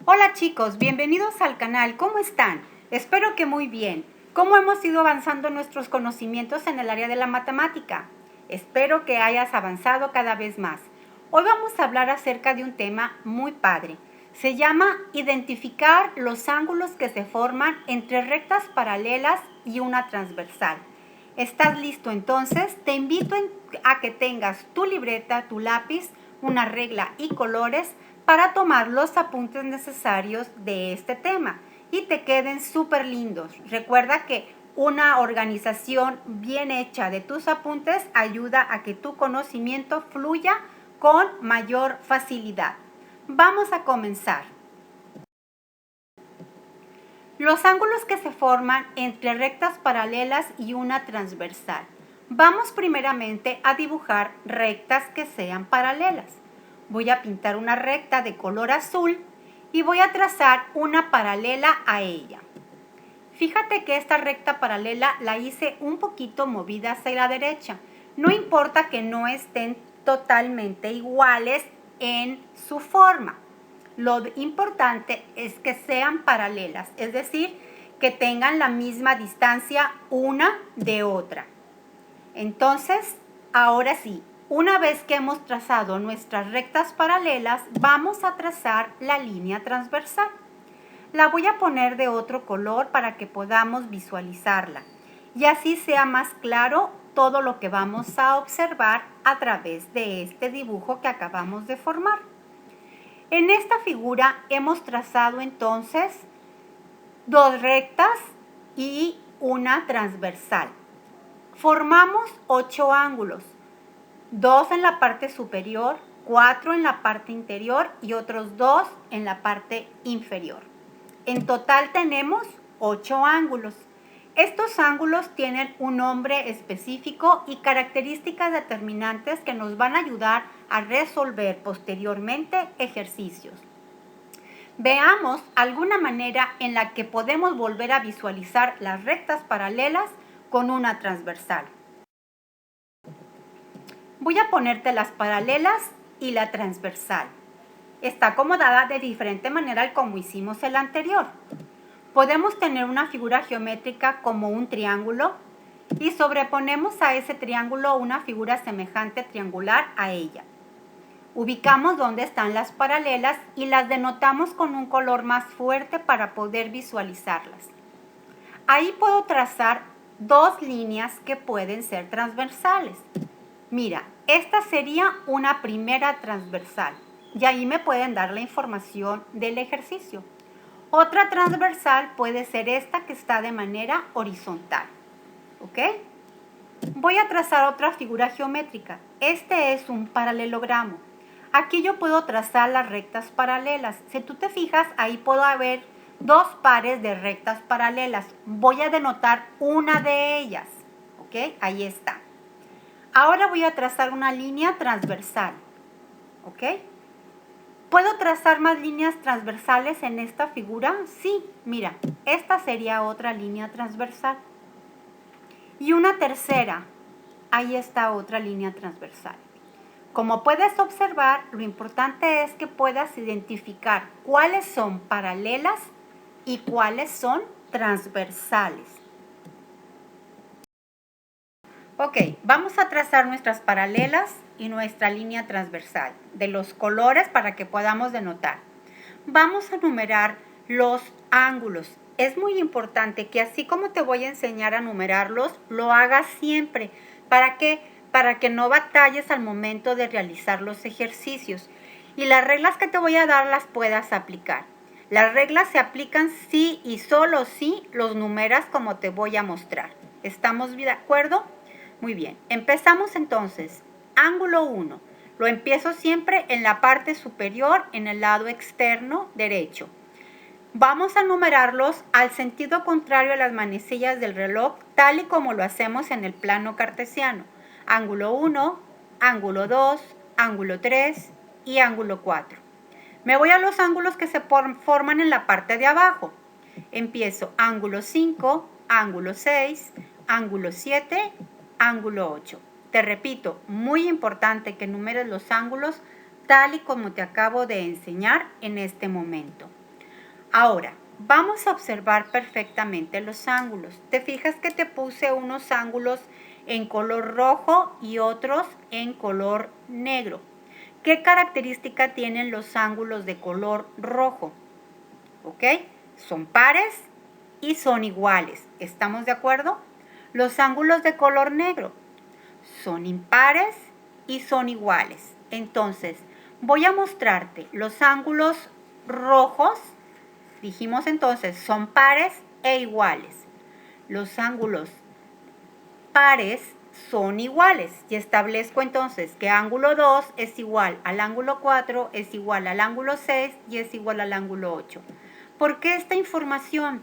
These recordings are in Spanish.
Hola chicos, bienvenidos al canal. ¿Cómo están? Espero que muy bien. ¿Cómo hemos ido avanzando nuestros conocimientos en el área de la matemática? Espero que hayas avanzado cada vez más. Hoy vamos a hablar acerca de un tema muy padre. Se llama identificar los ángulos que se forman entre rectas paralelas y una transversal. ¿Estás listo entonces? Te invito a que tengas tu libreta, tu lápiz, una regla y colores para tomar los apuntes necesarios de este tema y te queden súper lindos. Recuerda que una organización bien hecha de tus apuntes ayuda a que tu conocimiento fluya con mayor facilidad. Vamos a comenzar. Los ángulos que se forman entre rectas paralelas y una transversal. Vamos primeramente a dibujar rectas que sean paralelas. Voy a pintar una recta de color azul y voy a trazar una paralela a ella. Fíjate que esta recta paralela la hice un poquito movida hacia la derecha. No importa que no estén totalmente iguales en su forma. Lo importante es que sean paralelas, es decir, que tengan la misma distancia una de otra. Entonces, ahora sí, una vez que hemos trazado nuestras rectas paralelas, vamos a trazar la línea transversal. La voy a poner de otro color para que podamos visualizarla y así sea más claro todo lo que vamos a observar a través de este dibujo que acabamos de formar. En esta figura hemos trazado entonces dos rectas y una transversal. Formamos 8 ángulos, 2 en la parte superior, 4 en la parte interior y otros 2 en la parte inferior. En total tenemos 8 ángulos. Estos ángulos tienen un nombre específico y características determinantes que nos van a ayudar a resolver posteriormente ejercicios. Veamos alguna manera en la que podemos volver a visualizar las rectas paralelas con una transversal. Voy a ponerte las paralelas y la transversal. Está acomodada de diferente manera al como hicimos el anterior. Podemos tener una figura geométrica como un triángulo y sobreponemos a ese triángulo una figura semejante triangular a ella. Ubicamos dónde están las paralelas y las denotamos con un color más fuerte para poder visualizarlas. Ahí puedo trazar dos líneas que pueden ser transversales. Mira, esta sería una primera transversal y ahí me pueden dar la información del ejercicio. Otra transversal puede ser esta que está de manera horizontal. ¿Ok? Voy a trazar otra figura geométrica. Este es un paralelogramo. Aquí yo puedo trazar las rectas paralelas. Si tú te fijas, ahí puedo haber dos pares de rectas paralelas. Voy a denotar una de ellas. ¿Ok? Ahí está. Ahora voy a trazar una línea transversal. ¿Ok? ¿Puedo trazar más líneas transversales en esta figura? Sí, mira, esta sería otra línea transversal. Y una tercera, ahí está otra línea transversal. Como puedes observar, lo importante es que puedas identificar cuáles son paralelas y cuáles son transversales. Ok, vamos a trazar nuestras paralelas y nuestra línea transversal de los colores para que podamos denotar. Vamos a numerar los ángulos. Es muy importante que así como te voy a enseñar a numerarlos, lo hagas siempre. ¿Para qué? Para que no batalles al momento de realizar los ejercicios. Y las reglas que te voy a dar las puedas aplicar. Las reglas se aplican si y solo si los numeras como te voy a mostrar. ¿Estamos de acuerdo? Muy bien, empezamos entonces. Ángulo 1. Lo empiezo siempre en la parte superior, en el lado externo derecho. Vamos a numerarlos al sentido contrario a las manecillas del reloj, tal y como lo hacemos en el plano cartesiano. Ángulo 1, ángulo 2, ángulo 3 y ángulo 4. Me voy a los ángulos que se forman en la parte de abajo. Empiezo ángulo 5, ángulo 6, ángulo 7, ángulo 8. Te repito, muy importante que numeres los ángulos tal y como te acabo de enseñar en este momento. Ahora, vamos a observar perfectamente los ángulos. ¿Te fijas que te puse unos ángulos en color rojo y otros en color negro? ¿Qué característica tienen los ángulos de color rojo? ¿Ok? Son pares y son iguales. ¿Estamos de acuerdo? Los ángulos de color negro son impares y son iguales. Entonces, voy a mostrarte los ángulos rojos. Dijimos entonces, son pares e iguales. Los ángulos pares son iguales. Y establezco entonces que ángulo 2 es igual al ángulo 4, es igual al ángulo 6 y es igual al ángulo 8. ¿Por qué esta información?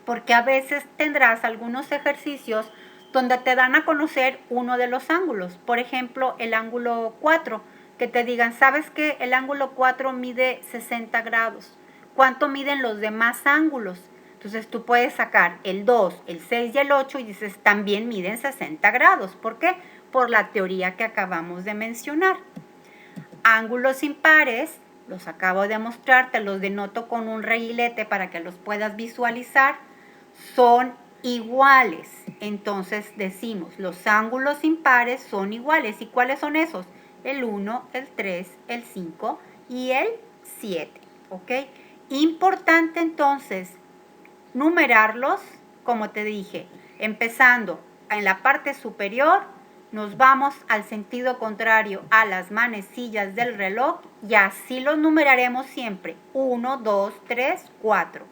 Porque a veces tendrás algunos ejercicios donde te dan a conocer uno de los ángulos. Por ejemplo, el ángulo 4, que te digan, ¿sabes qué? El ángulo 4 mide 60 grados. ¿Cuánto miden los demás ángulos? Entonces tú puedes sacar el 2, el 6 y el 8 y dices, también miden 60 grados. ¿Por qué? Por la teoría que acabamos de mencionar. Ángulos impares, los acabo de mostrar, te los denoto con un reguilete para que los puedas visualizar, son iguales. Entonces decimos, los ángulos impares son iguales. ¿Y cuáles son esos? El 1, el 3, el 5 y el 7. ¿Ok? Importante entonces numerarlos, como te dije, empezando en la parte superior, nos vamos al sentido contrario a las manecillas del reloj y así los numeraremos siempre. 1, 2, 3, 4.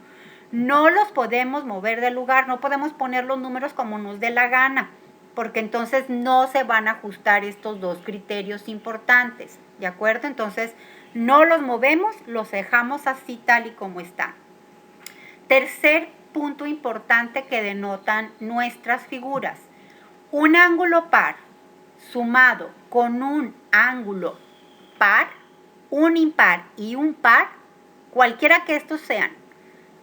No los podemos mover del lugar, no podemos poner los números como nos dé la gana, porque entonces no se van a ajustar estos dos criterios importantes, ¿de acuerdo? Entonces no los movemos, los dejamos así tal y como están. Tercer punto importante que denotan nuestras figuras. Un ángulo par sumado con un ángulo par, un impar y un par, cualquiera que estos sean,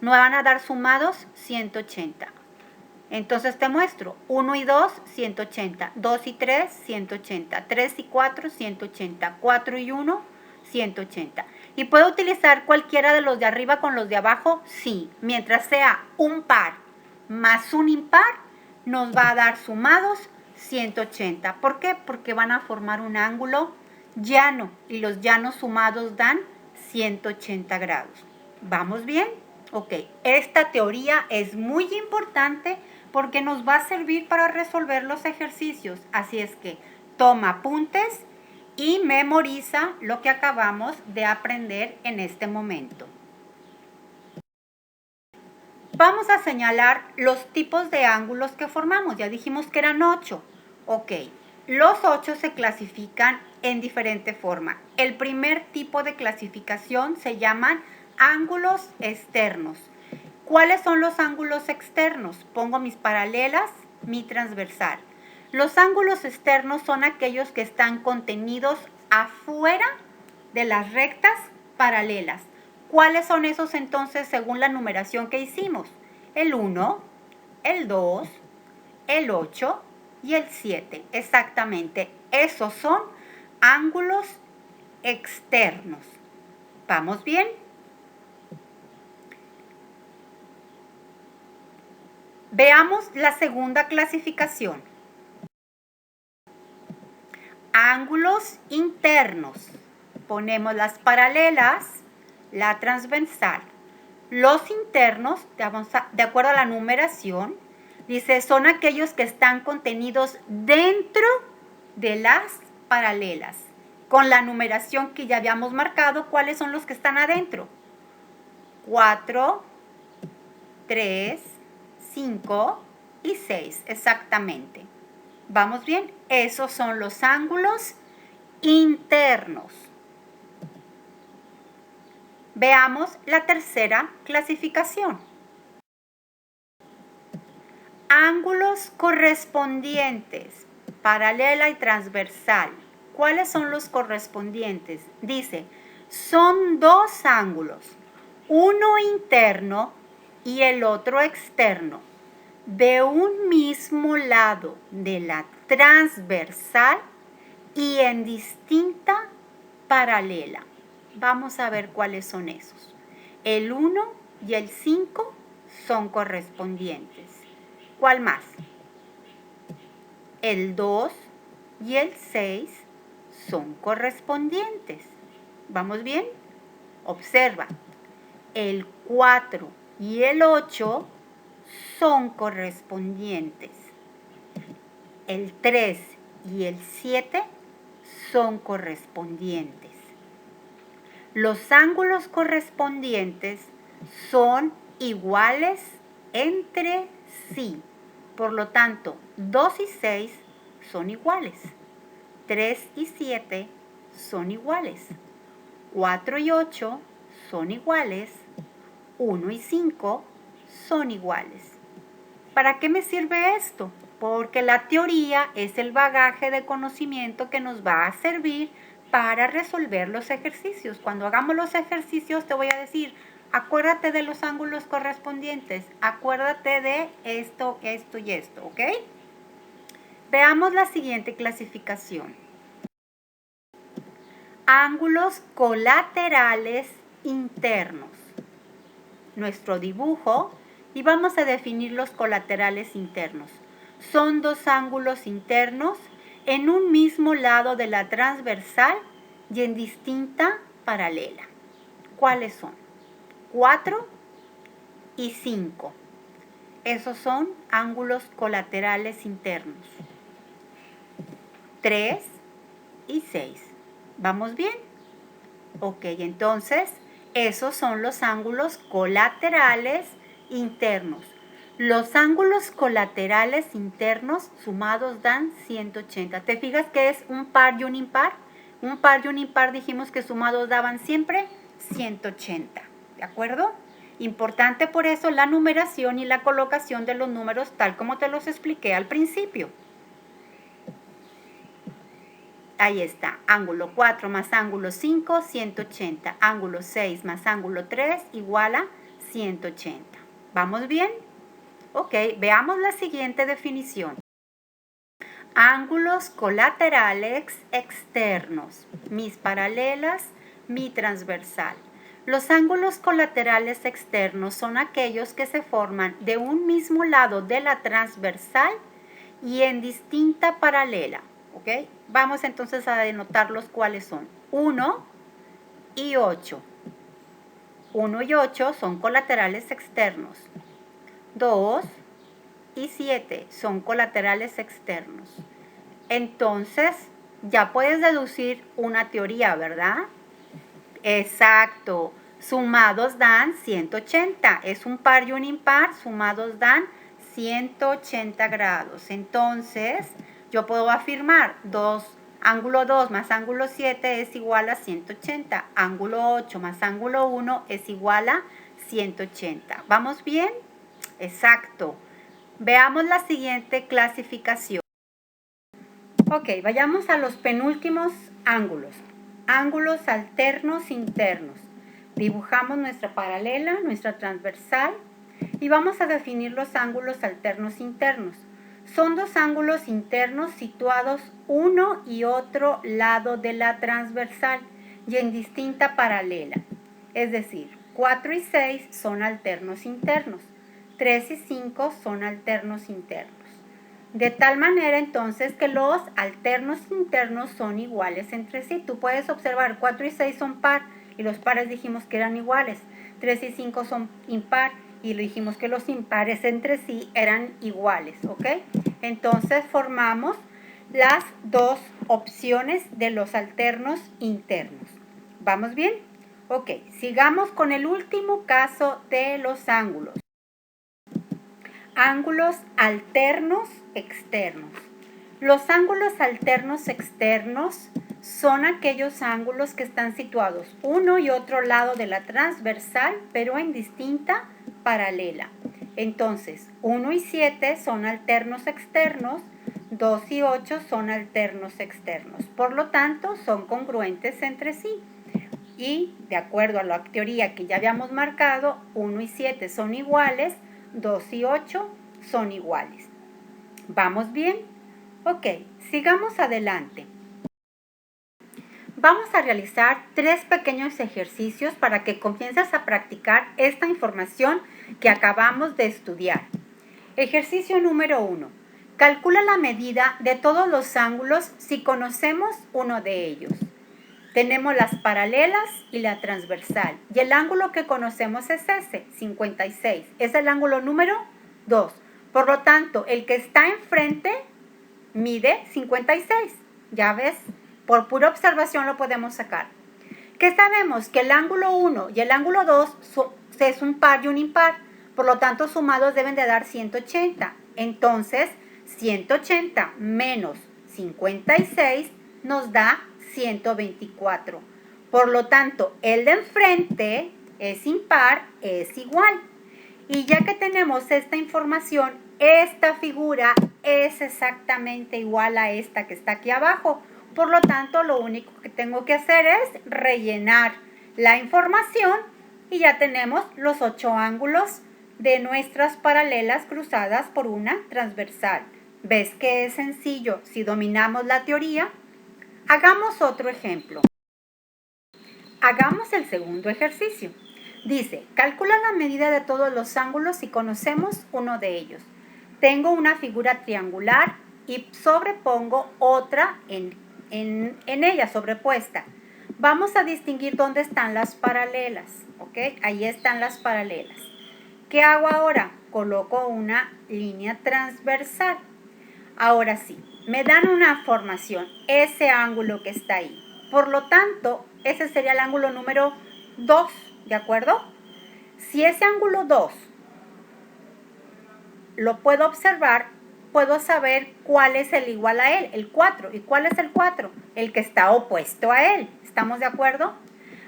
nos van a dar sumados 180. Entonces te muestro 1 y 2, 180, 2 y 3, 180, 3 y 4, 180, 4 y 1, 180. ¿Y puedo utilizar cualquiera de los de arriba con los de abajo? Sí, mientras sea un par más un impar, nos va a dar sumados 180. ¿Por qué? Porque van a formar un ángulo llano y los llanos sumados dan 180 grados. ¿Vamos bien? Ok, esta teoría es muy importante porque nos va a servir para resolver los ejercicios. Así es que toma apuntes y memoriza lo que acabamos de aprender en este momento. Vamos a señalar los tipos de ángulos que formamos. Ya dijimos que eran 8. Ok, los 8 se clasifican en diferente forma. El primer tipo de clasificación se llaman ángulos externos. ¿Cuáles son los ángulos externos? Pongo mis paralelas, mi transversal. Los ángulos externos son aquellos que están contenidos afuera de las rectas paralelas. ¿Cuáles son esos entonces según la numeración que hicimos? El 1, el 2, el 8 y el 7. Exactamente, esos son ángulos externos. ¿Vamos bien? Veamos la segunda clasificación. Ángulos internos. Ponemos las paralelas, la transversal. Los internos, de acuerdo a la numeración, dice, son aquellos que están contenidos dentro de las paralelas. Con la numeración que ya habíamos marcado, ¿cuáles son los que están adentro? 4, 3, 5 y 6, exactamente. ¿Vamos bien? Esos son los ángulos internos. Veamos la tercera clasificación. Ángulos correspondientes, paralela y transversal. ¿Cuáles son los correspondientes? Dice, son dos ángulos, uno interno y el otro externo, de un mismo lado de la transversal y en distinta paralela. Vamos a ver cuáles son esos. El 1 y el 5 son correspondientes. ¿Cuál más? El 2 y el 6 son correspondientes. ¿Vamos bien? Observa. El 4 y el 8 son correspondientes. El 3 y el 7 son correspondientes. Los ángulos correspondientes son iguales entre sí. Por lo tanto, 2 y 6 son iguales. 3 y 7 son iguales. 4 y 8 son iguales. 1 y 5 son iguales. ¿Para qué me sirve esto? Porque la teoría es el bagaje de conocimiento que nos va a servir para resolver los ejercicios. Cuando hagamos los ejercicios te voy a decir, acuérdate de los ángulos correspondientes, acuérdate de esto, esto y esto, ¿ok? Veamos la siguiente clasificación. Ángulos colaterales internos. Nuestro dibujo y vamos a definir los colaterales internos. Son dos ángulos internos en un mismo lado de la transversal y en distinta paralela. ¿Cuáles son? 4 y 5. Esos son ángulos colaterales internos. 3 y 6. ¿Vamos bien? Ok, entonces esos son los ángulos colaterales internos. Los ángulos colaterales internos sumados dan 180. ¿Te fijas que es un par y un impar? Un par y un impar dijimos que sumados daban siempre 180. ¿De acuerdo? Importante por eso la numeración y la colocación de los números tal como te los expliqué al principio. Ahí está, ángulo 4 más ángulo 5, 180. Ángulo 6 más ángulo 3 igual a 180. ¿Vamos bien? Ok, veamos la siguiente definición. Ángulos colaterales externos. Mis paralelas, mi transversal. Los ángulos colaterales externos son aquellos que se forman de un mismo lado de la transversal y en distinta paralela. ¿Ok? Vamos entonces a denotarlos cuáles son. 1 y 8. 1 y 8 son colaterales externos. 2 y 7 son colaterales externos. Entonces, ya puedes deducir una teoría, ¿verdad? Exacto. Sumados dan 180. Es un par y un impar. Sumados dan 180 grados. Entonces, yo puedo afirmar ángulo 2 más ángulo 7 es igual a 180. Ángulo 8 más ángulo 1 es igual a 180. ¿Vamos bien? Exacto. Veamos la siguiente clasificación. Ok, vayamos a los penúltimos ángulos. Ángulos alternos internos. Dibujamos nuestra paralela, nuestra transversal y vamos a definir los ángulos alternos internos. Son dos ángulos internos situados uno y otro lado de la transversal y en distinta paralela. Es decir, 4 y 6 son alternos internos, 3 y 5 son alternos internos. De tal manera entonces que los alternos internos son iguales entre sí. Tú puedes observar 4 y 6 son par y los pares dijimos que eran iguales. 3 y 5 son impar y dijimos que los impares entre sí eran iguales, ¿ok? Entonces formamos las dos opciones de los alternos internos. ¿Vamos bien? Ok, sigamos con el último caso de los ángulos. Ángulos alternos externos. Los ángulos alternos externos son aquellos ángulos que están situados uno y otro lado de la transversal, pero en distinta paralela. Entonces, 1 y 7 son alternos externos, 2 y 8 son alternos externos. Por lo tanto, son congruentes entre sí. Y, de acuerdo a la teoría que ya habíamos marcado, 1 y 7 son iguales, 2 y 8 son iguales. ¿Vamos bien? Ok, sigamos adelante. Vamos a realizar 3 pequeños ejercicios para que comiences a practicar esta información que acabamos de estudiar. Ejercicio número 1. Calcula la medida de todos los ángulos si conocemos uno de ellos. Tenemos las paralelas y la transversal. Y el ángulo que conocemos es ese, 56. Es el ángulo número 2. Por lo tanto, el que está enfrente mide 56. ¿Ya ves? Por pura observación lo podemos sacar. ¿Qué sabemos? Que el ángulo 1 y el ángulo 2 es un par y un impar. Por lo tanto, sumados deben de dar 180. Entonces, 180 menos 56 nos da 124. Por lo tanto, el de enfrente es impar, es igual. Y ya que tenemos esta información, esta figura es exactamente igual a esta que está aquí abajo. Por lo tanto, lo único que tengo que hacer es rellenar la información y ya tenemos los 8 ángulos de nuestras paralelas cruzadas por una transversal. ¿Ves que es sencillo si dominamos la teoría? Hagamos otro ejemplo. Hagamos el segundo ejercicio. Dice, calcula la medida de todos los ángulos si conocemos uno de ellos. Tengo una figura triangular y sobrepongo otra en ella, sobrepuesta. Vamos a distinguir dónde están las paralelas, ¿ok? Ahí están las paralelas. ¿Qué hago ahora? Coloco una línea transversal. Ahora sí, me dan una formación, ese ángulo que está ahí. Por lo tanto, ese sería el ángulo número 2, ¿de acuerdo? Si ese ángulo 2 lo puedo observar, puedo saber cuál es el igual a él, el 4. ¿Y cuál es el 4? El que está opuesto a él. ¿Estamos de acuerdo?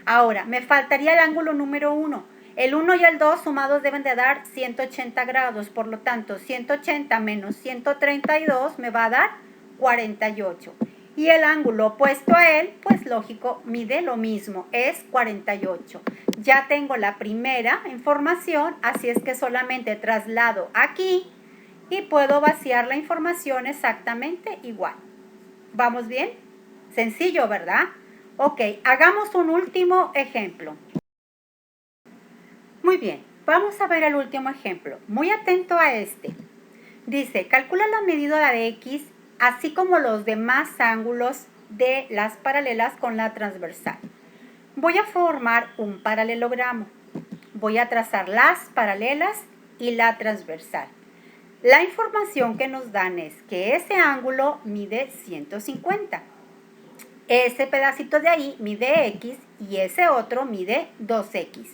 Ahora, me faltaría el ángulo número 1. El 1 y el 2 sumados deben de dar 180 grados. Por lo tanto, 180 menos 132 me va a dar 48. Y el ángulo opuesto a él, pues lógico, mide lo mismo, es 48. Ya tengo la primera información, así es que solamente traslado aquí y puedo vaciar la información exactamente igual. ¿Vamos bien? Sencillo, ¿verdad? Ok, hagamos un último ejemplo. Muy bien, vamos a ver el último ejemplo. Muy atento a este. Dice, calcula la medida de X, así como los demás ángulos de las paralelas con la transversal. Voy a formar un paralelogramo. Voy a trazar las paralelas y la transversal. La información que nos dan es que ese ángulo mide 150. Ese pedacito de ahí mide X y ese otro mide 2X.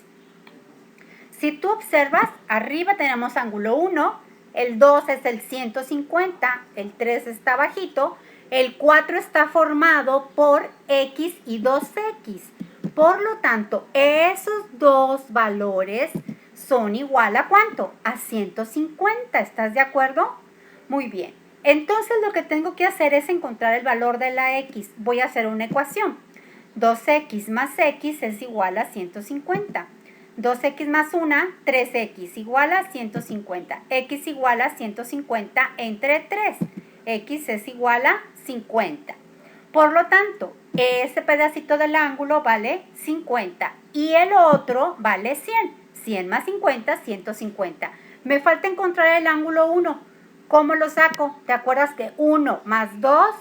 Si tú observas, arriba tenemos ángulo 1, el 2 es el 150, el 3 está bajito, el 4 está formado por X y 2X. Por lo tanto, esos dos valores son igual a ¿cuánto? A 150, ¿estás de acuerdo? Muy bien. Entonces lo que tengo que hacer es encontrar el valor de la X. Voy a hacer una ecuación. 2X más X es igual a 150. 2X más 1, 3X igual a 150. X igual a 150 entre 3. X es igual a 50. Por lo tanto, ese pedacito del ángulo vale 50 y el otro vale 100. 100 más 50, 150. Me falta encontrar el ángulo 1. ¿Cómo lo saco? ¿Te acuerdas que 1 más 2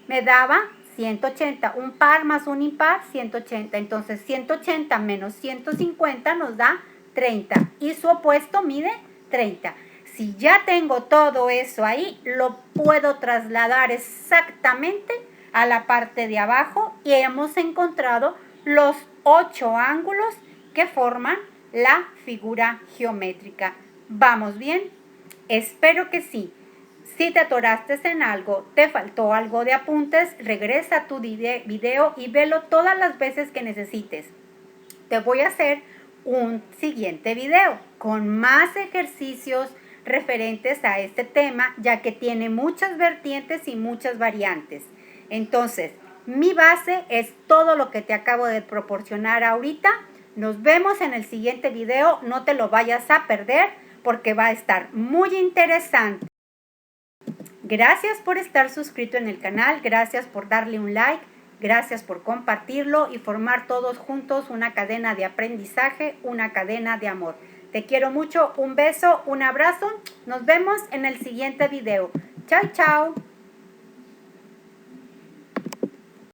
me daba 180? Un par más un impar, 180. Entonces, 180 menos 150 nos da 30. Y su opuesto mide 30. Si ya tengo todo eso ahí, lo puedo trasladar exactamente a la parte de abajo y hemos encontrado los 8 ángulos que forman la figura geométrica. ¿Vamos bien? Espero que sí. Si te atoraste en algo, te faltó algo de apuntes, regresa a tu video y velo todas las veces que necesites. Te voy a hacer un siguiente video con más ejercicios referentes a este tema, ya que tiene muchas vertientes y muchas variantes. Entonces, mi base es todo lo que te acabo de proporcionar ahorita. Nos vemos en el siguiente video, no te lo vayas a perder porque va a estar muy interesante. Gracias por estar suscrito en el canal, gracias por darle un like, Gracias por compartirlo y formar todos juntos una cadena de aprendizaje, una cadena de amor. Te quiero mucho, un beso, un abrazo. Nos vemos en el siguiente video. Chao, chao.